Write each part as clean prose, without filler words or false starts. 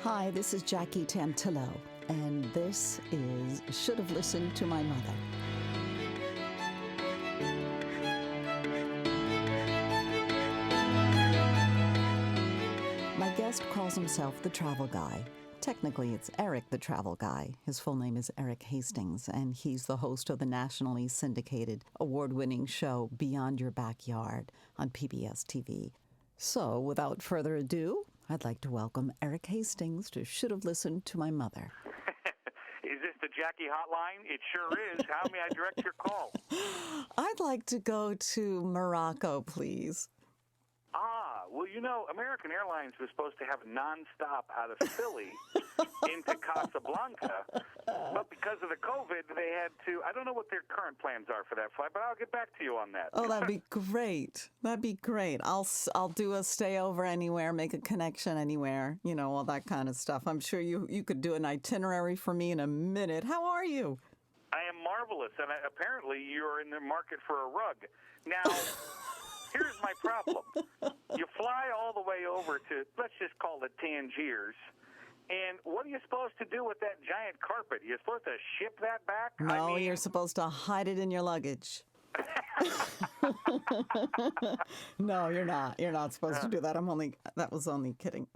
Hi, this is Jackie Tantillo, and this is Should Have Listened to My Mother. My guest calls himself the Travel Guy. Technically, it's Erik the Travel Guy. His full name is Erik Hastings, and he's the host of the nationally syndicated, award-winning show Beyond Your Backyard on PBS TV. So, without further ado, I'd like to welcome Erik Hastings to Should Have Listened to My Mother. Is this the Jackie hotline? It sure is. How may I direct your call? I'd like to go to Morocco, please. Well, you know, American Airlines was supposed to have a nonstop out of Philly into Casablanca, but because of the COVID, they had to. I don't know what their current plans are for that flight, but I'll get back to you on that. Oh, that'd be great. That'd be great. I'll do a stay over anywhere, make a connection anywhere, you know, all that kind of stuff. I'm sure you could do an itinerary for me in a minute. How are you? I am marvelous, and apparently you're in the market for a rug. Now, here's my problem. You fly all the way over to, let's just call it Tangiers, and what are you supposed to do with that giant carpet? You're supposed to ship that back? No, you're supposed to hide it in your luggage. No, you're not. You're not supposed to do that. That was only kidding.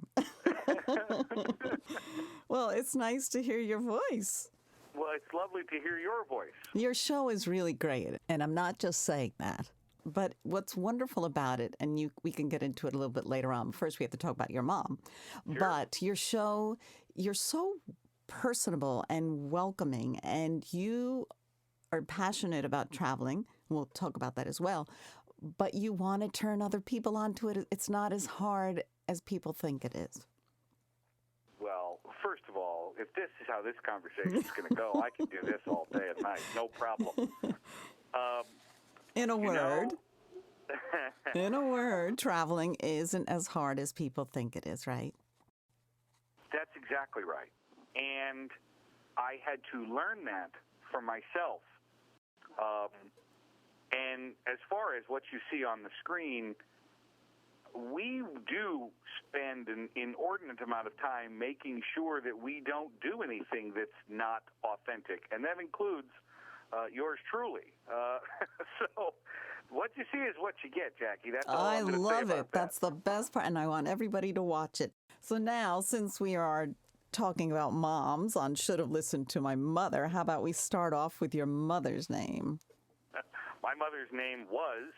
Well, it's nice to hear your voice. Well, it's lovely to hear your voice. Your show is really great, and I'm not just saying that. But what's wonderful about it, and we can get into it a little bit later on. First, we have to talk about your mom. Sure. But your show, you're so personable and welcoming, and you are passionate about traveling. We'll talk about that as well. But you want to turn other people onto it. It's not as hard as people think it is. Well, first of all, if this is how this conversation is going to go, I can do this all day and night. No problem. In a word, traveling isn't as hard as people think it is, right? That's exactly right. And I had to learn that for myself. And as far as what you see on the screen, we do spend an inordinate amount of time making sure that we don't do anything that's not authentic. And that includes yours truly. So what you see is what you get, Jackie. That's all I'm gonna say about I love it. that. That's the best part, and I want everybody to watch it. So now, since we are talking about moms on Should Have Listened to My Mother, how about we start off with your mother's name? My mother's name was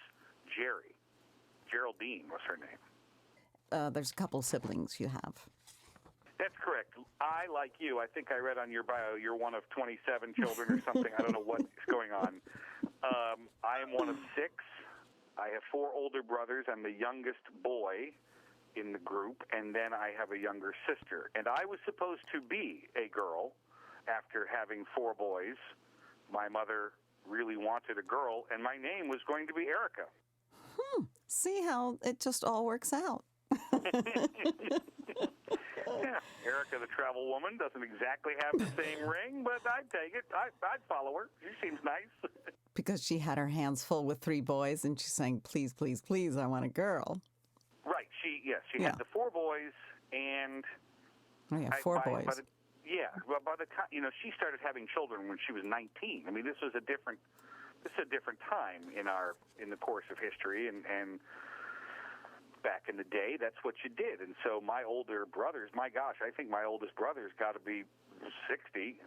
Jerry. Geraldine was her name. There's a couple siblings you have. That's correct. I, like you, I think I read on your bio, you're one of 27 children or something. I don't know what is going on. I am one of 6. I have 4 older brothers. I'm the youngest boy in the group, and then I have a younger sister. And I was supposed to be a girl after having 4 boys. My mother really wanted a girl, and my name was going to be Erica. See how it just all works out. Yeah, Erica the Travel Woman doesn't exactly have the same ring, but I'd take it. I'd follow her. She seems nice. Because she had her hands full with 3 boys, and she's saying, please, please, please, I want a girl. Right. She had the 4 boys, and... Oh, yeah, 4 boys. By the time, she started having children when she was 19. I mean, this is a different time in the course of history, and back in the day, that's what you did. And so my older brothers, my gosh, I think my oldest brother's got to be 60.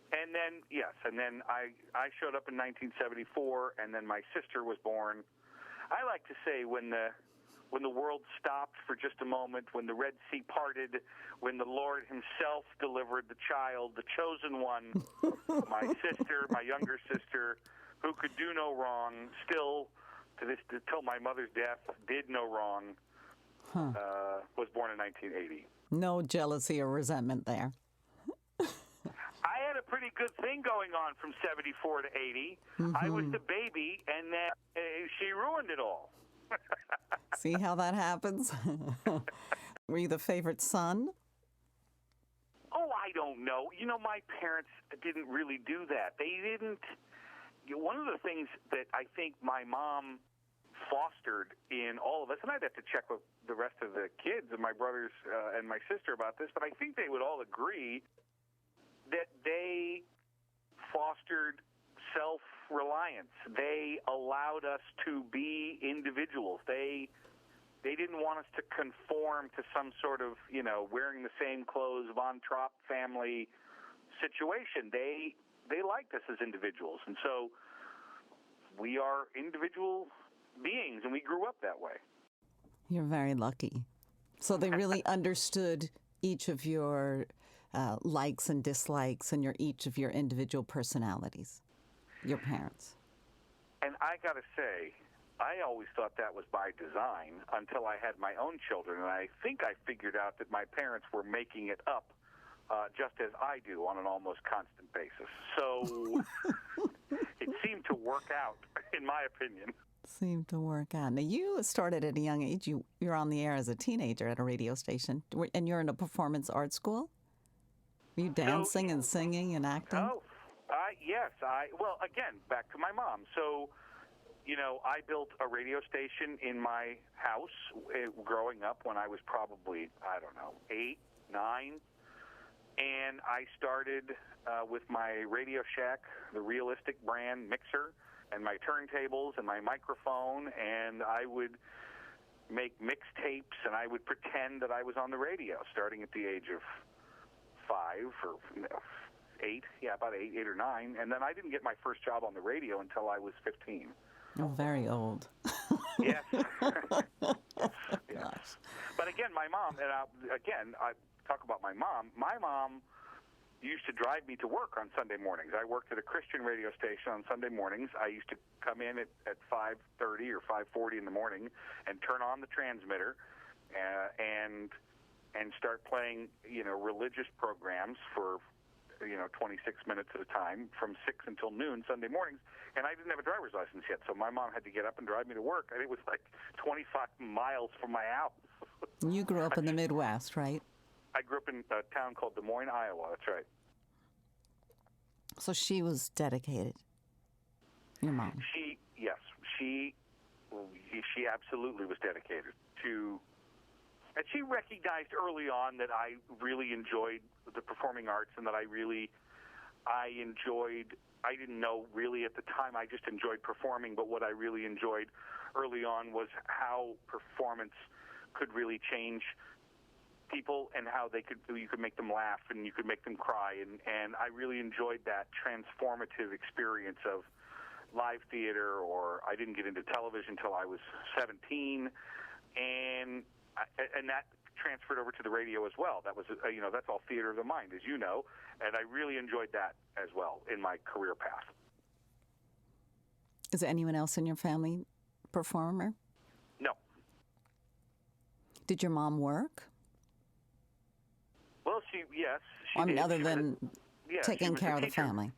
And then I showed up in 1974, and then my sister was born. I like to say when the world stopped for just a moment, when the Red Sea parted, when the Lord himself delivered the child, the chosen one, my sister, my younger sister, who could do no wrong, still till my mother's death, did no wrong, was born in 1980. No jealousy or resentment there. I had a pretty good thing going on from 74 to 80. Mm-hmm. I was the baby, and then she ruined it all. See how that happens? Were you the favorite son? Oh, I don't know. My parents didn't really do that. They didn't. One of the things that I think my mom fostered in all of us, and I'd have to check with the rest of the kids and my brothers and my sister about this, but I think they would all agree that they fostered self-reliance. They allowed us to be individuals. They didn't want us to conform to some sort of, wearing the same clothes, Von Trapp family situation. They liked us as individuals, and so we are individual beings, and we grew up that way. You're very lucky. So they really understood each of your likes and dislikes and each of your individual personalities, your parents. And I got to say, I always thought that was by design until I had my own children, and I think I figured out that my parents were making it up just as I do on an almost constant basis. So it seemed to work out, in my opinion. Seemed to work out. Now, you started at a young age. You're on the air as a teenager at a radio station, and you're in a performance art school? Were you dancing and singing and acting? Oh, yes. Well, again, back to my mom. So, I built a radio station in my house growing up when I was probably, 8, 9. And I started with my Radio Shack, the Realistic brand mixer, and my turntables and my microphone, and I would make mixtapes, and I would pretend that I was on the radio, starting at the age of 5 or 8, about 8 or 9, and then I didn't get my first job on the radio until I was 15. Oh, very old. Yes. Yes. Gosh. But again, my mom, and I talk about my mom. My mom used to drive me to work on Sunday mornings. I worked at a Christian radio station on Sunday mornings. I used to come in at 5:30 or 5:40 in the morning and turn on the transmitter and start playing, religious programs for 26 minutes at a time from 6 until noon Sunday mornings. And I didn't have a driver's license yet, so my mom had to get up and drive me to work, and it was like 25 miles from my house. You grew up in the Midwest, right? I grew up in a town called Des Moines, Iowa. That's right. So she was dedicated, your mom. She absolutely was dedicated to, and she recognized early on that I really enjoyed the performing arts and that I didn't know really at the time, I just enjoyed performing, but what I really enjoyed early on was how performance could really change people and how you could make them laugh and you could make them cry, and I really enjoyed that transformative experience of live theater. Or I didn't get into television until I was 17, and that transferred over to the radio as well. That was that's all theater of the mind, as you know, and I really enjoyed that as well in my career path. Is there anyone else in your family performer? No. Did your mom work? Well, she I mean, did. other than taking care of the teacher. family.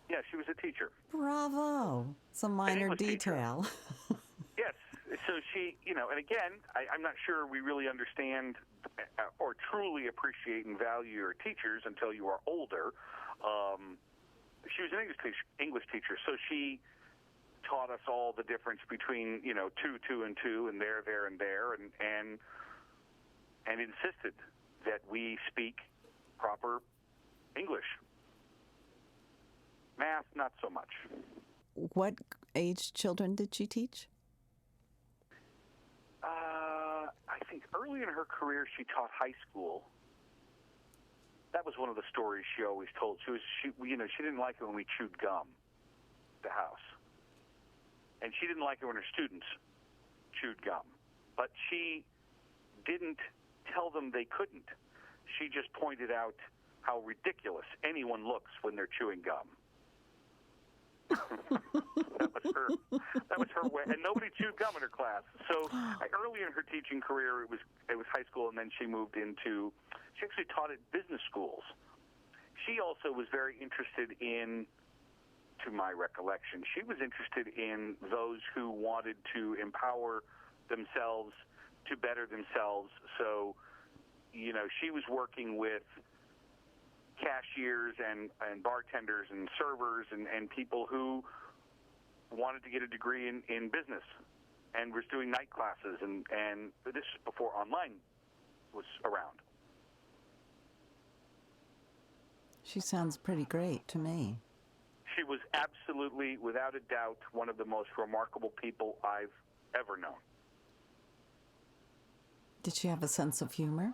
Yeah, she was a teacher. Bravo. It's a minor detail. Yes. So she, and again, I'm not sure we really understand or truly appreciate and value your teachers until you are older. She was an English teacher, so she taught us all the difference between, 2, 2, and 2, and there, and there, and insisted that we speak proper English. Math, not so much. What age children did she teach? I think early in her career she taught high school. That was one of the stories she always told. She didn't like it when we chewed gum at the house. And she didn't like it when her students chewed gum. But she didn't tell them they couldn't. She just pointed out how ridiculous anyone looks when they're chewing gum. That was her way, and nobody chewed gum in her class. So early in her teaching career, it was high school, and then she moved into. She actually taught at business schools. She also was very interested in, to my recollection, she was interested in those who wanted to empower themselves to better themselves. So, she was working with cashiers and bartenders and servers and people who wanted to get a degree in business and was doing night classes, and this is before online was around. She sounds pretty great to me. She was absolutely, without a doubt, one of the most remarkable people I've ever known. Did she have a sense of humor?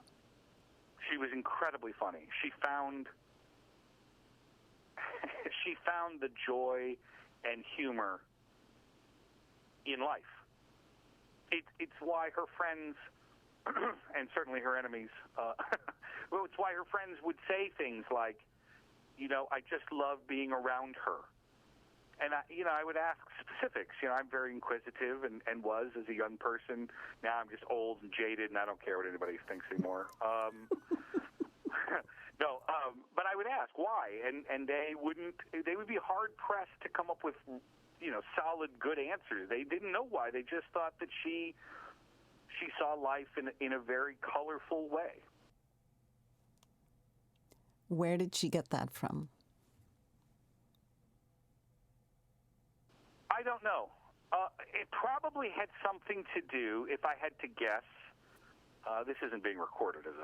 She was incredibly funny. She found the joy and humor in life. It's why her friends, and certainly her enemies, well, it's why her friends would say things like, I just love being around her. And, I would ask specifics. I'm very inquisitive and was as a young person. Now I'm just old and jaded, and I don't care what anybody thinks anymore. But I would ask why, and they would be hard-pressed to come up with, solid, good answers. They didn't know why. They just thought that she saw life in a very colorful way. Where did she get that from? I don't know. It probably had something to do, if I had to guess. This isn't being recorded, is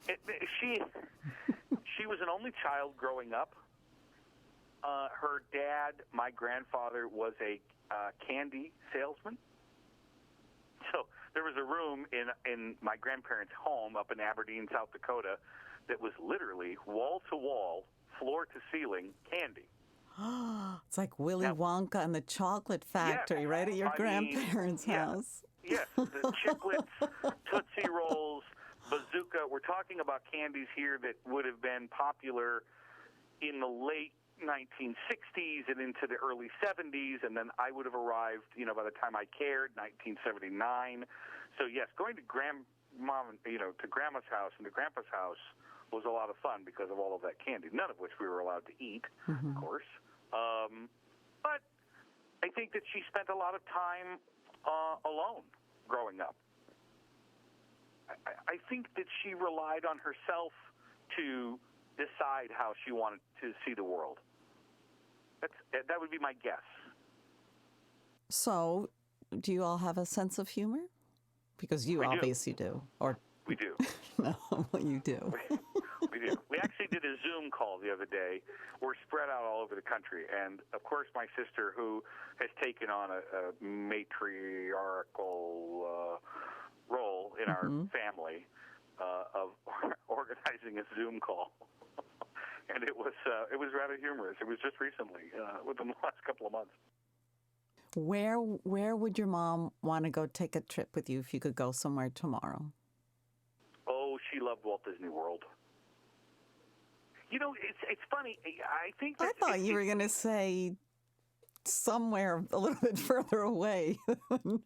it? She was an only child growing up. Her dad, my grandfather, was a candy salesman. So there was a room in my grandparents' home up in Aberdeen, South Dakota, that was literally wall-to-wall, floor-to-ceiling candy. It's like Willy Wonka and the Chocolate Factory, right at your grandparents' house. Yes, the Chiclets, Tootsie Rolls, Bazooka. We're talking about candies here that would have been popular in the late 1960s and into the early 70s, and then I would have arrived, by the time I cared, 1979. So yes, going to to Grandma's house and to Grandpa's house was a lot of fun because of all of that candy, none of which we were allowed to eat, of course. But I think that she spent a lot of time alone growing up. I think that she relied on herself to decide how she wanted to see the world. That would be my guess. So, do you all have a sense of humor? Because you obviously do. Or we do. No, you do. We do. We actually did a Zoom call the other day. We're spread out all over the country. And, of course, my sister, who has taken on a matriarchal role in our family of organizing a Zoom call. And it was rather humorous. It was just recently, within the last couple of months. Where would your mom want to go take a trip with you if you could go somewhere tomorrow? Oh, she loved Walt Disney World. It's funny. I think I thought you were going to say somewhere a little bit further away than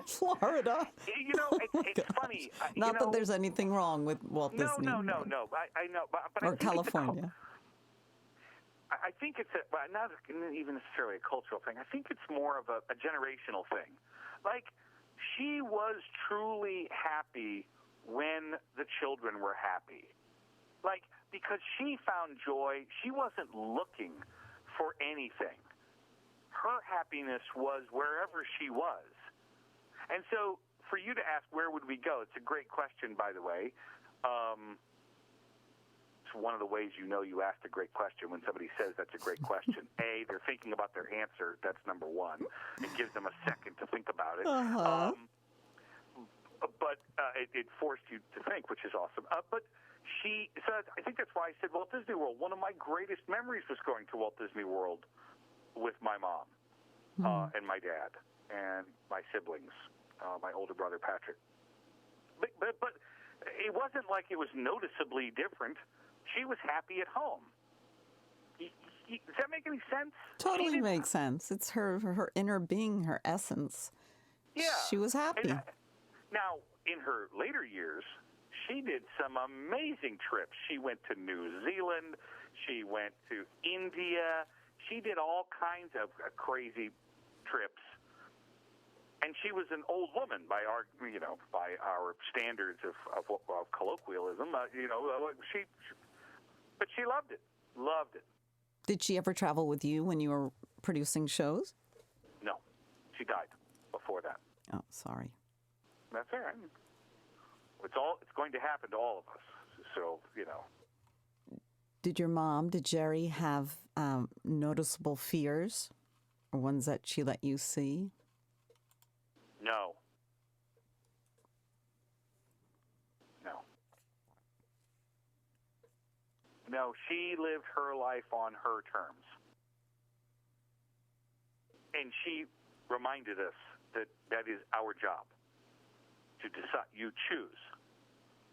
Florida. It's funny. Not that there's anything wrong with Walt Disney. No. I know, but or California. I think it's not even necessarily a cultural thing. I think it's more of a generational thing. Like, she was truly happy when the children were happy. Like, because she found joy, she wasn't looking for anything. Her happiness was wherever she was. And so, for you to ask where would we go, it's a great question, by the way. One of the ways you asked a great question when somebody says that's a great question. A, they're thinking about their answer. That's number one. It gives them a second to think about it. But it forced you to think, which is awesome. But so I think that's why I said Walt Disney World. One of my greatest memories was going to Walt Disney World with my mom and my dad and my siblings, my older brother Patrick. But it wasn't like it was noticeably different. She was happy at home. Does that make any sense? Totally makes sense. It's her inner being, her essence. Yeah. She was happy. Now, in her later years, she did some amazing trips. She went to New Zealand. She went to India. She did all kinds of crazy trips. And she was an old woman by our standards of colloquialism. But she loved it. Loved it. Did she ever travel with you when you were producing shows? No, she died before that. Oh, sorry. That's all right. It's going to happen to all of us. So, Did Jerry have noticeable fears or ones that she let you see? No. No, she lived her life on her terms. And she reminded us that is our job, to decide. You choose.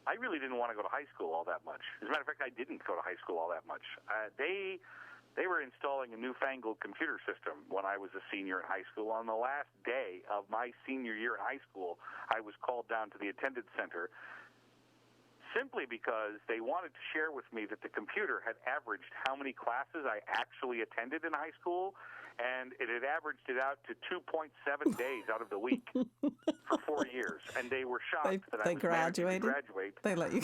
I really didn't want to go to high school all that much. As a matter of fact, I didn't go to high school all that much. They were installing a newfangled computer system when I was a senior in high school. On the last day of my senior year in high school, I was called down to the attendance center simply because they wanted to share with me that the computer had averaged how many classes I actually attended in high school, and it had averaged it out to 2.7 days out of the week for 4 years. And they were shocked that I was managing to graduate they let you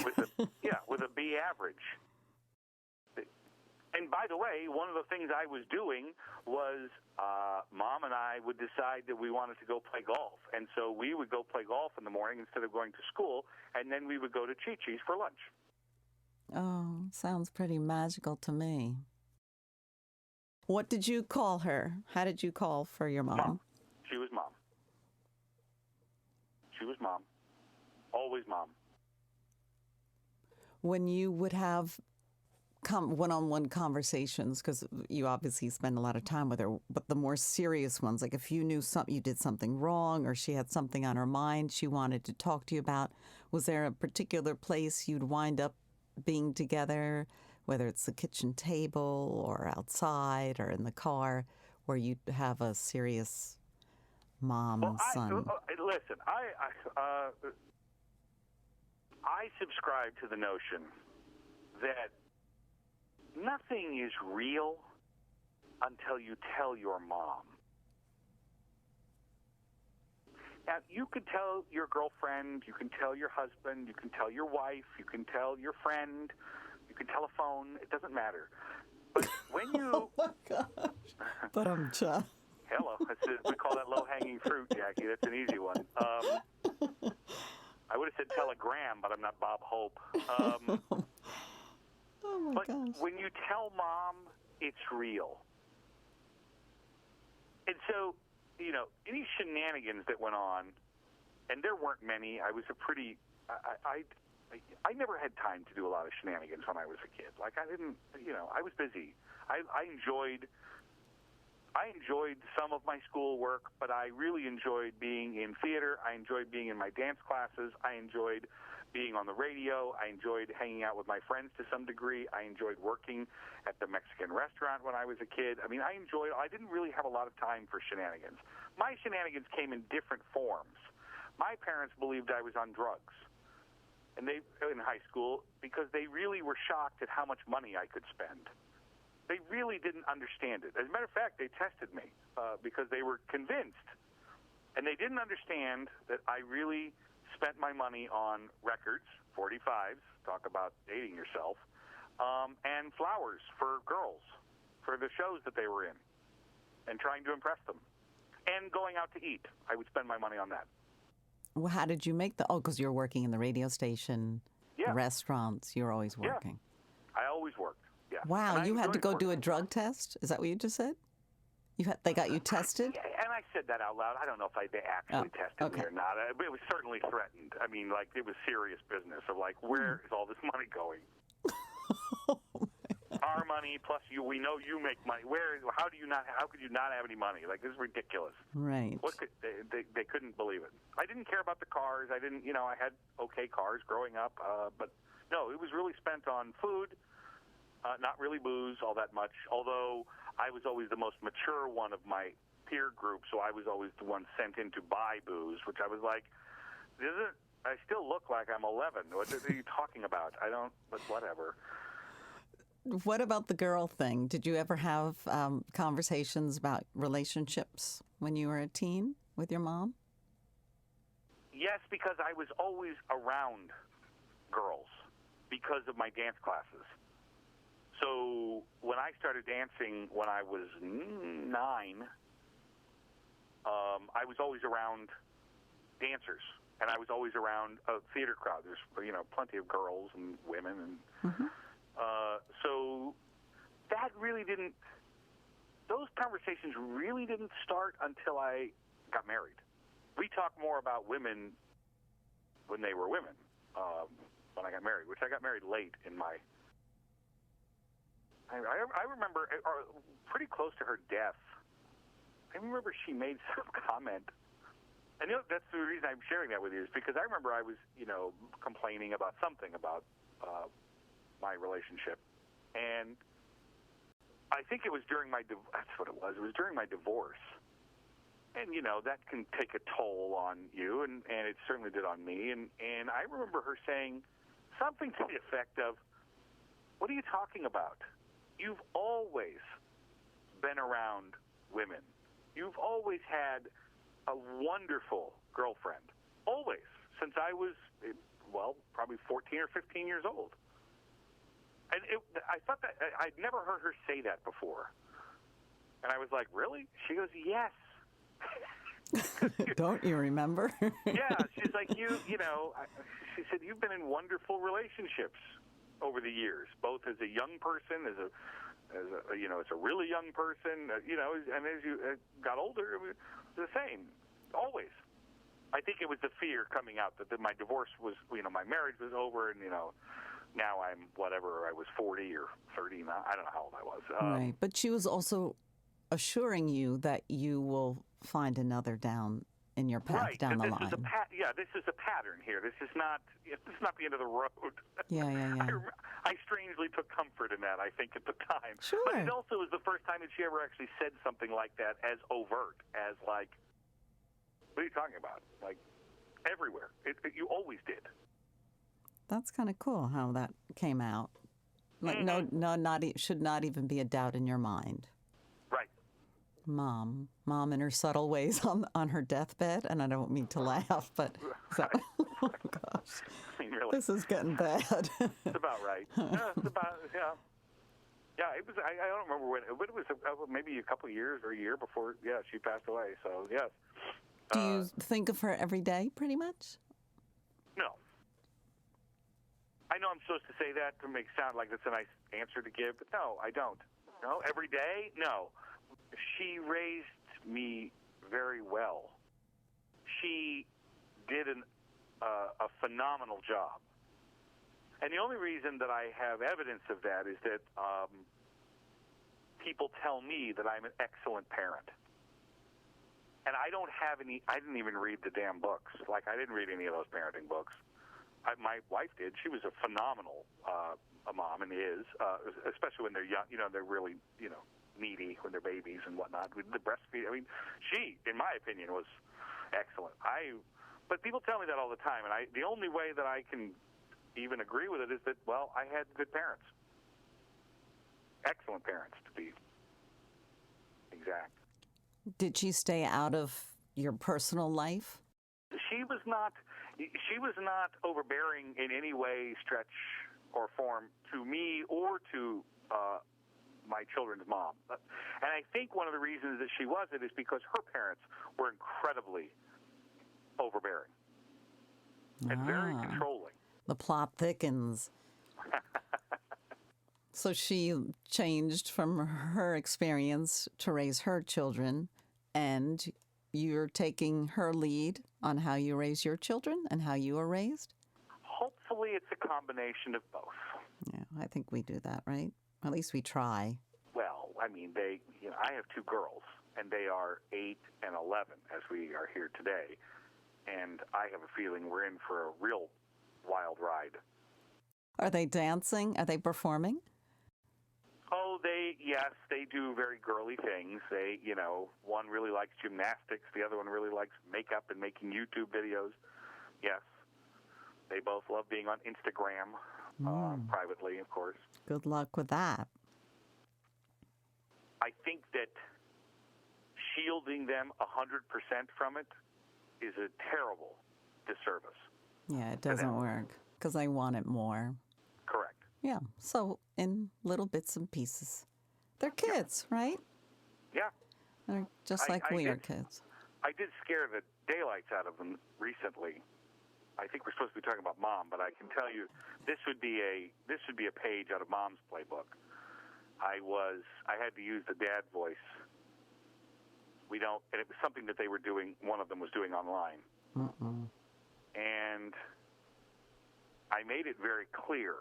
with a B average. And by the way, one of the things I was doing was Mom and I would decide that we wanted to go play golf. And so we would go play golf in the morning instead of going to school, and then we would go to Chi-Chi's for lunch. Oh, sounds pretty magical to me. What did you call her? How did you call for your mom? She was Mom. She was Mom. Always Mom. When you would have one-on-one conversations, because you obviously spend a lot of time with her, but the more serious ones, like if you knew you did something wrong or she had something on her mind she wanted to talk to you about, was there a particular place you'd wind up being together, whether it's the kitchen table or outside or in the car, where you'd have a serious mom and son? Listen, I subscribe to the notion that nothing is real until you tell your mom. Now, you could tell your girlfriend, you can tell your husband, you can tell your wife, you can tell your friend, you can tell a phone, it doesn't matter. But when you... Oh, my gosh. But I'm just... Hello. We call that low-hanging fruit, Jackie. That's an easy one. I would have said telegram, but I'm not Bob Hope. Oh my but gosh. When you tell Mom, it's real. And so, any shenanigans that went on, and there weren't many. I was I never had time to do a lot of shenanigans when I was a kid. Like I didn't, I was busy. I enjoyed some of my schoolwork, but I really enjoyed being in theater. I enjoyed being in my dance classes. I enjoyed being on the radio. I enjoyed hanging out with my friends to some degree. I enjoyed working at the Mexican restaurant when I was a kid. I mean, I didn't really have a lot of time for shenanigans. My shenanigans came in different forms. My parents believed I was on drugs in high school because they really were shocked at how much money I could spend. They really didn't understand it. As a matter of fact, they tested me because they were convinced. And they didn't understand that I really spent my money on records, 45s, talk about dating yourself, and flowers for girls, for the shows that they were in, and trying to impress them. And going out to eat. I would spend my money on that. Well, how did you make because you're working in the radio station, restaurants, you're always working. Yeah. I always worked. Yeah. Wow, you had to go do a drug test? Is that what you just said? They got you tested? Yeah, and I said that out loud. I don't know if they actually tested me or not. But it was certainly threatened. I mean, it was serious business of where is all this money going? Our money plus you. We know you make money. How could you not have any money? This is ridiculous. Right. They couldn't believe it. I didn't care about the cars. I didn't. I had okay cars growing up. But no, it was really spent on food. Not really booze all that much, although I was always the most mature one of my peer group, so I was always the one sent in to buy booze, which I was like, I still look like I'm 11. What are you talking about? I don't, but whatever. What about the girl thing? Did you ever have conversations about relationships when you were a teen with your mom? Yes, because I was always around girls because of my dance classes. So when I started dancing when I was 9, I was always around dancers, and I was always around a theater crowd. There's, plenty of girls and women, and so that really didn't. Those conversations really didn't start until I got married. We talked more about women when they were women. When I got married, which I got married late in my. I remember pretty close to her death. I remember she made some comment. And that's the reason I'm sharing that with you, is because I remember I was, complaining about something about my relationship. And I think it was during that's what it was. It was during my divorce. And, that can take a toll on you, and it certainly did on me. And I remember her saying something to the effect of, "What are you talking about? You've always been around women. You've always had a wonderful girlfriend. Always. Since I was, probably 14 or 15 years old." And I thought that, I'd never heard her say that before. And I was like, "Really?" She goes, "Yes." Don't you remember? Yeah, she's like, she said, "You've been in wonderful relationships over the years, both as a young person, as a really young person, and as you got older, it was the same, always." I think it was the fear coming out that my divorce was, my marriage was over, and, now I'm whatever, I was 40 or 30, I don't know how old I was. Right, but she was also assuring you that you will find another down in your path down the line. This is a pattern here. This is not the end of the road. Yeah. I strangely took comfort in that, I think, at the time. Sure. But it also was the first time that she ever actually said something like that as overt, as like, "What are you talking about?" Like, everywhere. You always did. That's kind of cool how that came out. Like, should not even be a doubt in your mind. Right. Mom in her subtle ways on her deathbed, and I don't mean to laugh, but oh gosh, I mean, really, this is getting bad. It's about right. It's about, yeah. It was. I don't remember when, but it was maybe a couple of years or a year before. Yeah, she passed away. So yes. Do you think of her every day, pretty much? No. I know I'm supposed to say that to make it sound like it's a nice answer to give, but no, I don't. No, every day? No. She raised me very well. She did a phenomenal job. And the only reason that I have evidence of that is that people tell me that I'm an excellent parent. And I didn't even read the damn books. Like, I didn't read any of those parenting books. My wife did. She was a phenomenal a mom, and is, especially when they're young. They're really, needy when they're babies and whatnot. With the breastfeeding, I mean, she, in my opinion, was excellent. But people tell me that all the time, and the only way that I can even agree with it is that, I had good parents, excellent parents, to be exact. Did she stay out of your personal life? She was not overbearing in any way, stretch, or form to me or to my children's mom. And I think one of the reasons that she wasn't is because her parents were incredibly overbearing and very controlling. The plot thickens. So she changed from her experience to raise her children, and you're taking her lead on how you raise your children and how you are raised? Hopefully it's a combination of both. Yeah, I think we do that, right? At least we try. Well, I mean, I have two girls, and they are 8 and 11 as we are here today. And I have a feeling we're in for a real wild ride. Are they dancing? Are they performing? Oh, yes, they do very girly things. They, one really likes gymnastics. The other one really likes makeup and making YouTube videos. Yes. They both love being on Instagram, privately, of course. Good luck with that. I think that shielding them 100% from it is a terrible disservice. Yeah, it doesn't work because I want it more. Correct. Yeah, so in little bits and pieces. They're kids, right? Yeah. They're just like we are kids. I did scare the daylights out of them recently. I think we're supposed to be talking about Mom, but I can tell you this would be a page out of Mom's playbook. I had to use the dad voice. And it was something that they were doing. One of them was doing online, and I made it very clear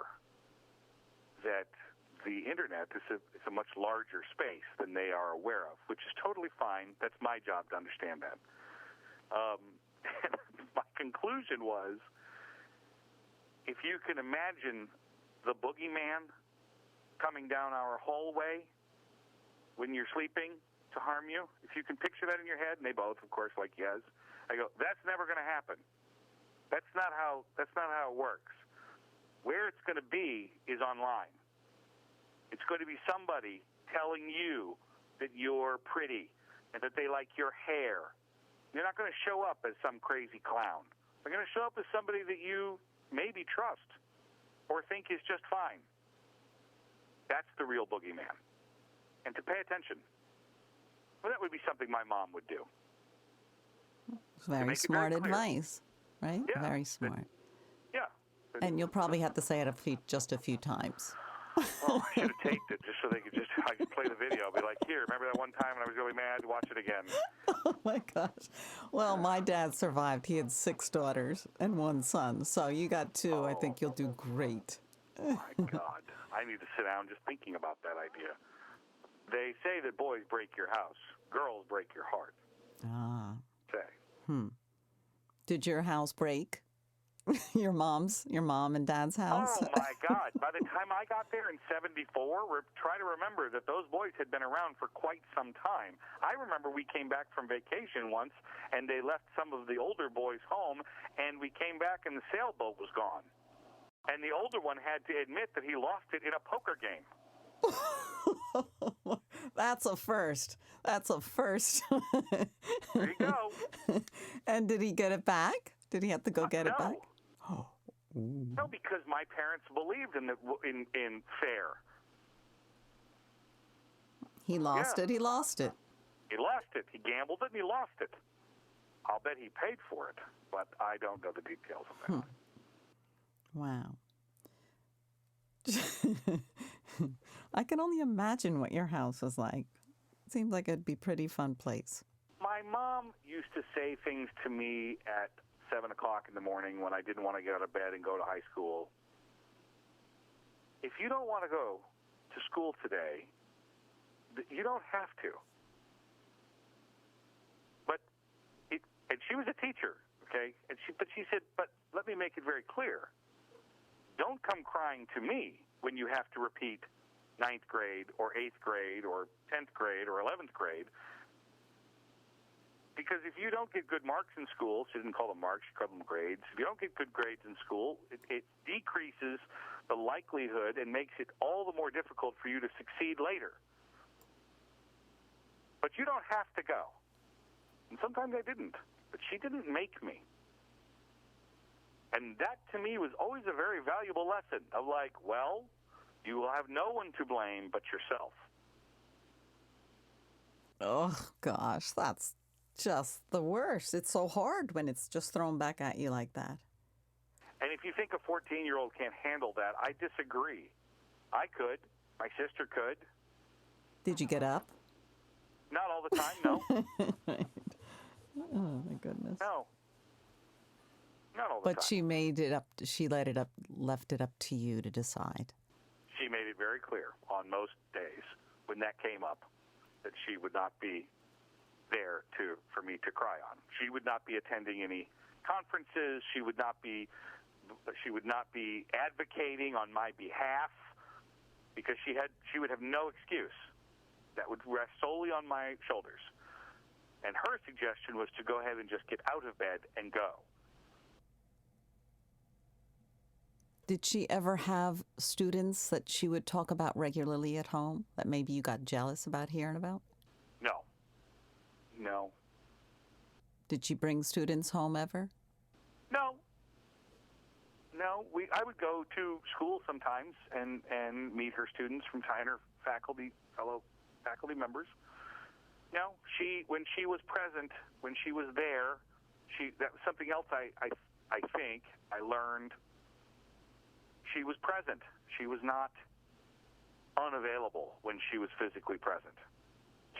that the internet is a much larger space than they are aware of, which is totally fine. That's my job to understand that. My conclusion was, if you can imagine the boogeyman coming down our hallway when you're sleeping to harm you, if you can picture that in your head, and they both, of course, like yes, I go, that's never going to happen. That's not how it works. Where it's going to be is online. It's going to be somebody telling you that you're pretty and that they like your hair. You're not going to show up as some crazy clown. They're going to show up as somebody that you maybe trust or think is just fine. That's the real boogeyman. And to pay attention. Well, that would be something my mom would do. Very smart advice, right? Yeah. Very smart. Yeah. And you'll probably have to say it just a few times. Oh, I should have taped it just so I could play the video. I'll be like, here, remember that one time when I was really mad? Watch it again. Oh, my gosh. Well, my dad survived. He had 6 daughters and 1 son. So you got 2. I think you'll do great. Oh, my God. I need to sit down just thinking about that idea. They say that boys break your house. Girls break your heart. Ah. Say. Did your house break? Your mom and dad's house? Oh, my God. By the time I got there in 74, we're trying to remember that those boys had been around for quite some time. I remember we came back from vacation once, and they left some of the older boys home, and we came back, and the sailboat was gone. And the older one had to admit that he lost it in a poker game. That's a first. That's a first. There you go. And did he get it back? Did he have to go get it back? Oh. No, because my parents believed in fair. He lost it. He lost it. He lost it. He gambled it and he lost it. I'll bet he paid for it, but I don't know the details of that. Wow. I can only imagine what your house was like. It seemed like it'd be a pretty fun place. My mom used to say things to me at 7 o'clock in the morning when I didn't want to get out of bed and go to high school. If you don't want to go to school today, you don't have to. And she was a teacher, okay? But she said, but let me make it very clear. Don't come crying to me when you have to repeat 9th grade or 8th grade or 10th grade or 11th grade. Because if you don't get good marks in school, she didn't call them marks, she called them grades. If you don't get good grades in school, it decreases the likelihood and makes it all the more difficult for you to succeed later. But you don't have to go. And sometimes I didn't. But she didn't make me. And that, to me, was always a very valuable lesson of like, well, you will have no one to blame but yourself. Oh, gosh, that's just the worst. It's so hard when it's just thrown back at you like that. And if you think a 14-year-old can't handle that, I disagree. I could. My sister could. Did you get up? Not all the time, no. Right. Oh, my goodness. No. Not all the time. But she made it up, left it up to you to decide. She made it very clear on most days when that came up that she would not be there for me to cry on. She would not be attending any conferences. She would not be advocating on my behalf because she would have no excuse. That would rest solely on my shoulders. And her suggestion was to go ahead and just get out of bed and go. Did she ever have students that she would talk about regularly at home that maybe you got jealous about hearing about? No. Did she bring students home ever? No. I would go to school sometimes and meet her students from her fellow faculty members. No, when she was present, when she was there, that was something else I think I learned. She was present. She was not unavailable when she was physically present.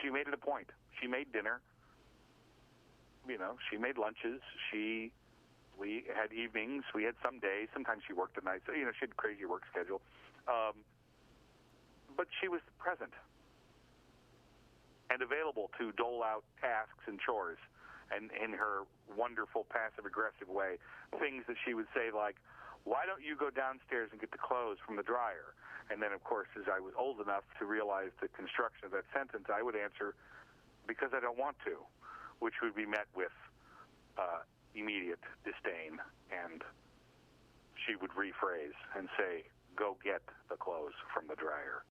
She made it a point. She made dinner. She made lunches. We had evenings. We had some days. Sometimes she worked at night. So, she had a crazy work schedule. But she was present and available to dole out tasks and chores, and in her wonderful passive-aggressive way, things that she would say like, why don't you go downstairs and get the clothes from the dryer? And then, of course, as I was old enough to realize the construction of that sentence, I would answer, because I don't want to, which would be met with immediate disdain. And she would rephrase and say, go get the clothes from the dryer.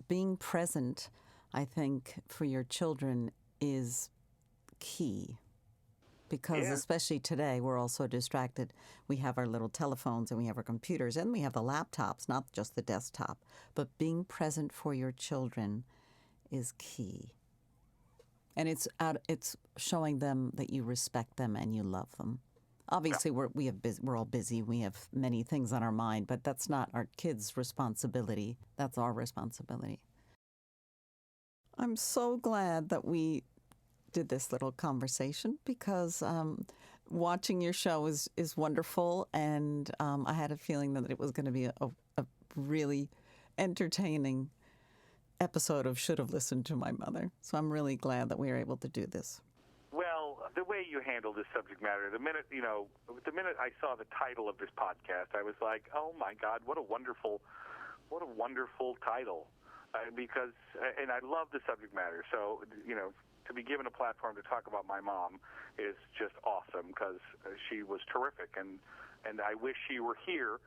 Being present, I think, for your children is key. Because especially today, we're all so distracted. We have our little telephones and we have our computers and we have the laptops, not just the desktop. But being present for your children is key. And it's showing them that you respect them and you love them. Obviously, we're all busy. We have many things on our mind, but that's not our kids' responsibility. That's our responsibility. I'm so glad that we did this little conversation because watching your show is wonderful, and I had a feeling that it was going to be a really entertaining episode of Should Have Listened to My Mother. So I'm really glad that we were able to do this. Well, the way you handle this subject matter, the minute I saw the title of this podcast, I was like, oh my God, what a wonderful title. Because I love the subject matter. So, to be given a platform to talk about my mom is just awesome because she was terrific. And I wish she were here.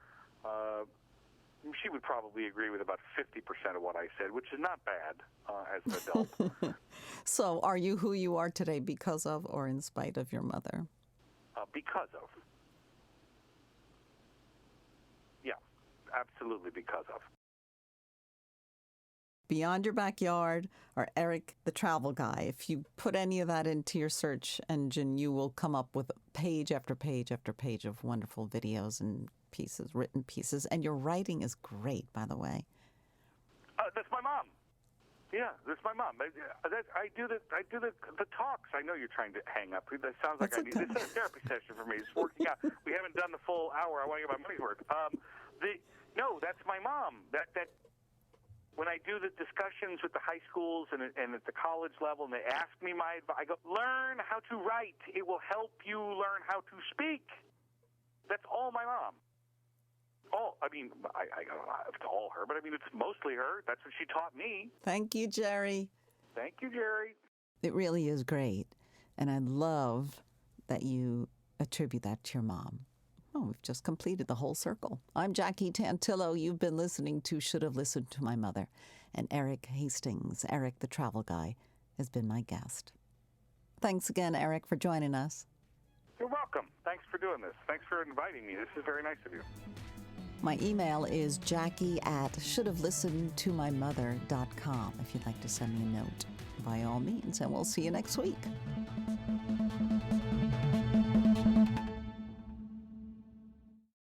She would probably agree with about 50% of what I said, which is not bad as an adult. So are you who you are today because of or in spite of your mother? Because of. Yeah, absolutely because of. Beyond Your Backyard or Erik the Travel Guy. If you put any of that into your search engine, you will come up with page after page after page of wonderful videos and written pieces. And your writing is great, by the way. That's my mom. Yeah, that's my mom. I do the talks. I know you're trying to hang up. That sounds like this is a therapy session for me. It's working out. We haven't done the full hour. I want to get my money's worth. No, that's my mom. That when I do the discussions with the high schools and at the college level, and they ask me my advice, I go, learn how to write. It will help you learn how to speak. That's all my mom. I don't have to all her, but it's mostly her. That's what she taught me. Thank you, Jerry. Thank you, Jerry. It really is great. And I love that you attribute that to your mom. Oh, we've just completed the whole circle. I'm Jackie Tantillo. You've been listening to Should Have Listened to My Mother. And Erik Hastings, Erik the Travel Guy, has been my guest. Thanks again, Erik, for joining us. You're welcome. Thanks for doing this. Thanks for inviting me. This is very nice of you. My email is jackie@shouldhavelistenedtomymother.com if you'd like to send me a note. By all means, and we'll see you next week.